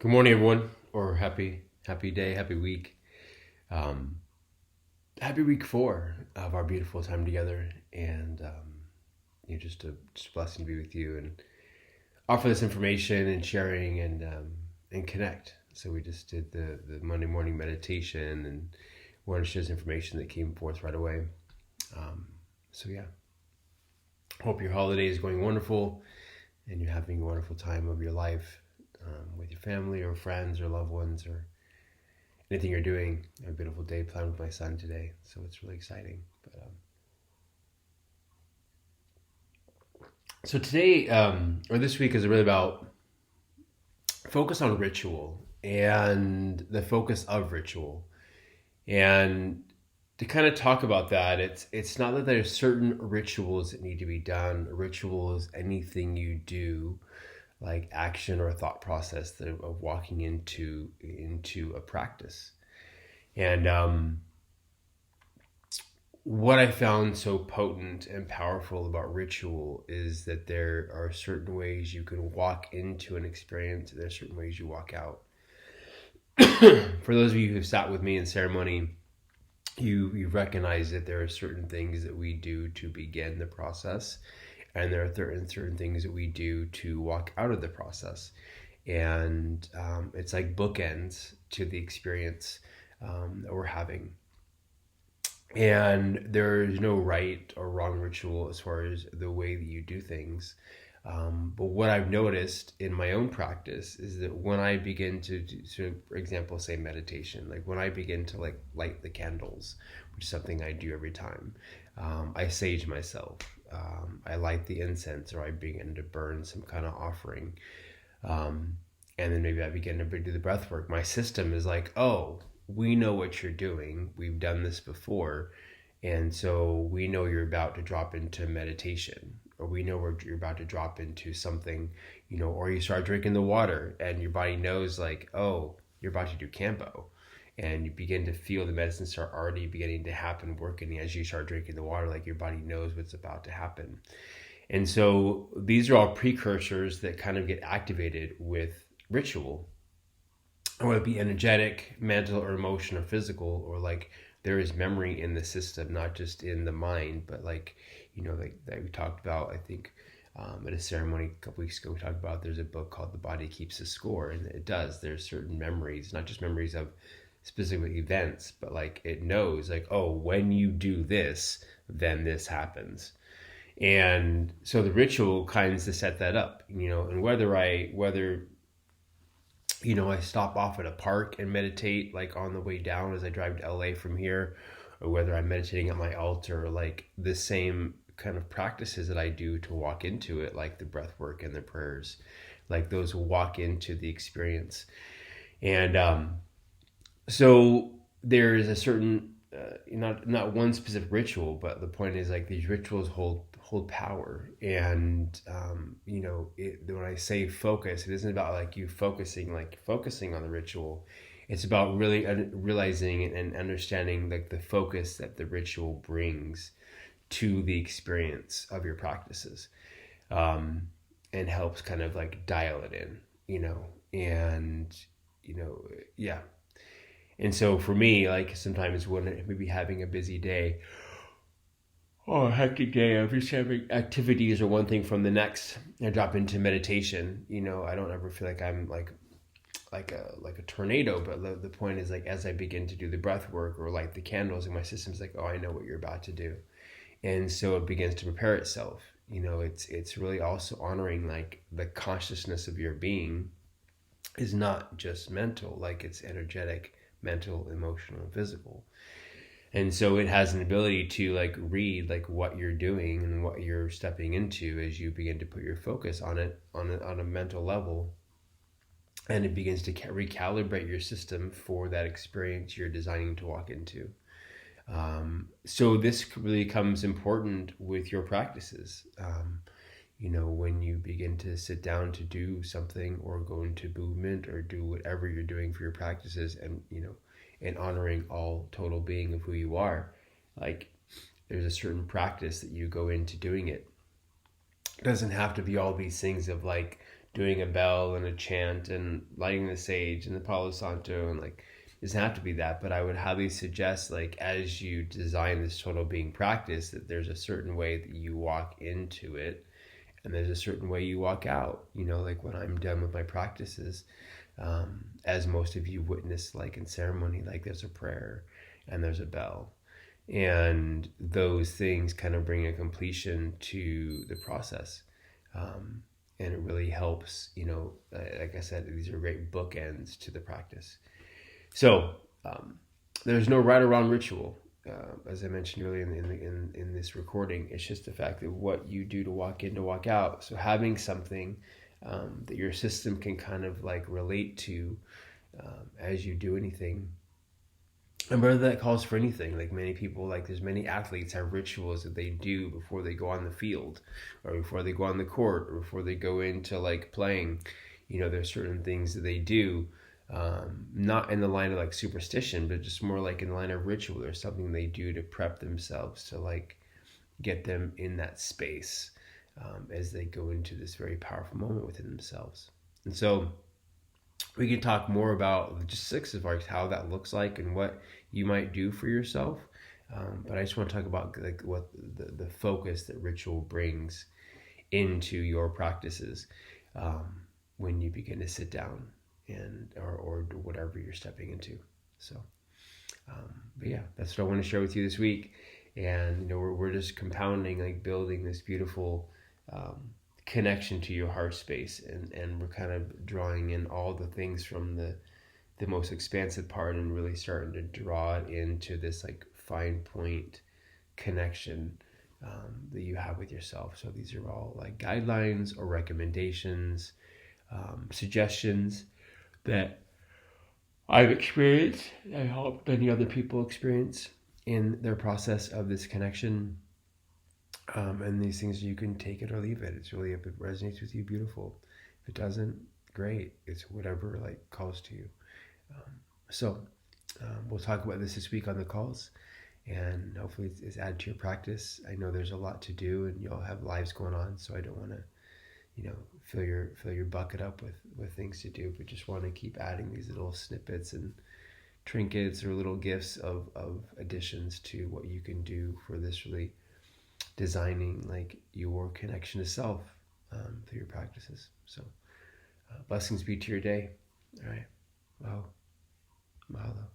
Good morning, everyone, or happy day, happy week. Um, Happy week 4 of our beautiful time together, and just a blessing to be with you and offer this information and sharing and connect. So we just did the Monday morning meditation and wanted to share this information that came forth right away. Um, so yeah, hope your holiday is going wonderful and you're having a wonderful time of your life with your family or friends or loved ones or anything you're doing. I have a beautiful day planned with my son today, so it's really exciting. So today, or this week, is really about focus on ritual and the focus of ritual. And to kind of talk about that, it's not that there's certain rituals that need to be done. Rituals, anything you do, like action or a thought process of walking into a practice. And what I found so potent and powerful about ritual is that there are certain ways you can walk into an experience, and there's certain ways you walk out. For those of you who've sat with me in ceremony, you recognize that there are certain things that we do to begin the process, and there are certain things that we do to walk out of the process. And it's like bookends to the experience that we're having. And there's no right or wrong ritual as far as the way that you do things. But what I've noticed in my own practice is that when I begin to do, so for example, say meditation, like when I begin to like light the candles, which is something I do every time, I sage myself. I light the incense, or I begin to burn some kind of offering. And then maybe I begin to do the breath work. My system is like, oh, we know what you're doing. We've done this before. And so we know you're about to drop into meditation, or we know you're about to drop into something, or you start drinking the water and your body knows like, oh, you're about to do Campo. And you begin to feel the medicine start already beginning to happen, working as you start drinking the water, like your body knows what's about to happen. And so these are all precursors that kind of get activated with ritual, whether it be energetic, mental, or emotional, or physical, or like there is memory in the system, not just in the mind, but like that we talked about, I think, at a ceremony a couple weeks ago. We talked about there's a book called The Body Keeps the Score, and it does. There's certain memories, not just memories of specific events, but like it knows like, oh, when you do this, then this happens. And so the ritual kinds to set that up, and whether I stop off at a park and meditate like on the way down as I drive to LA from here, or whether I'm meditating at my altar, like the same kind of practices that I do to walk into it, like the breath work and the prayers, like those walk into the experience. And so there is a certain, not one specific ritual, but the point is like these rituals hold power. And when I say focus, it isn't about like you focusing on the ritual. It's about really realizing and understanding like the focus that the ritual brings to the experience of your practices, and helps kind of like dial it in, and yeah. And so for me, like sometimes when I may be having a busy day, a hectic day of just having activities or one thing from the next, I drop into meditation. I don't ever feel like I'm like a tornado, but the point is like as I begin to do the breath work or light the candles, and my system's like, oh, I know what you're about to do, and so it begins to prepare itself. It's really also honoring like the consciousness of your being is not just mental, like it's energetic, mental, emotional, and physical. And so it has an ability to like read like what you're doing and what you're stepping into as you begin to put your focus on it on a mental level, and it begins to recalibrate your system for that experience you're designing to walk into. So this really becomes important with your practices. When you begin to sit down to do something or go into movement or do whatever you're doing for your practices, and honoring all total being of who you are, like there's a certain practice that you go into doing it. It doesn't have to be all these things of like doing a bell and a chant and lighting the sage and the Palo Santo, and like it doesn't have to be that, but I would highly suggest, like, as you design this total being practice, that there's a certain way that you walk into it and there's a certain way you walk out. Like when I'm done with my practices, as most of you witness, like in ceremony, like there's a prayer and there's a bell, and those things kind of bring a completion to the process. And it really helps, like I said, these are great bookends to the practice. So there's no right or wrong ritual. As I mentioned earlier in this recording, it's just the fact of what you do to walk in, to walk out. So having something that your system can kind of like relate to as you do anything. And whether that calls for anything, like many people, like there's many athletes have rituals that they do before they go on the field, or before they go on the court, or before they go into like playing. There's certain things that they do, not in the line of like superstition, but just more like in the line of ritual. There's something they do to prep themselves to like get them in that space as they go into this very powerful moment within themselves. And so we can talk more about logistics of like how that looks like and what you might do for yourself. But I just want to talk about like what the focus that ritual brings into your practices when you begin to sit down and or do whatever you're stepping into. So, but yeah, that's what I want to share with you this week. And we're just compounding, like building this beautiful connection to your heart space, and we're kind of drawing in all the things from the most expansive part and really starting to draw it into this like fine point connection that you have with yourself. So these are all like guidelines or recommendations, suggestions that I've experienced. I hope many other people experience in their process of this connection. And these things, you can take it or leave it. It's really, if it resonates with you, beautiful. If it doesn't, great. It's whatever like calls to you. So we'll talk about this week on the calls, and hopefully it's added to your practice. I know there's a lot to do, and you'll have lives going on, so I don't want to, fill your bucket up with things to do, but just want to keep adding these little snippets and trinkets or little gifts of additions to what you can do for this really designing like your connection to self through your practices. So blessings be to your day. All right. Wow. Mahalo.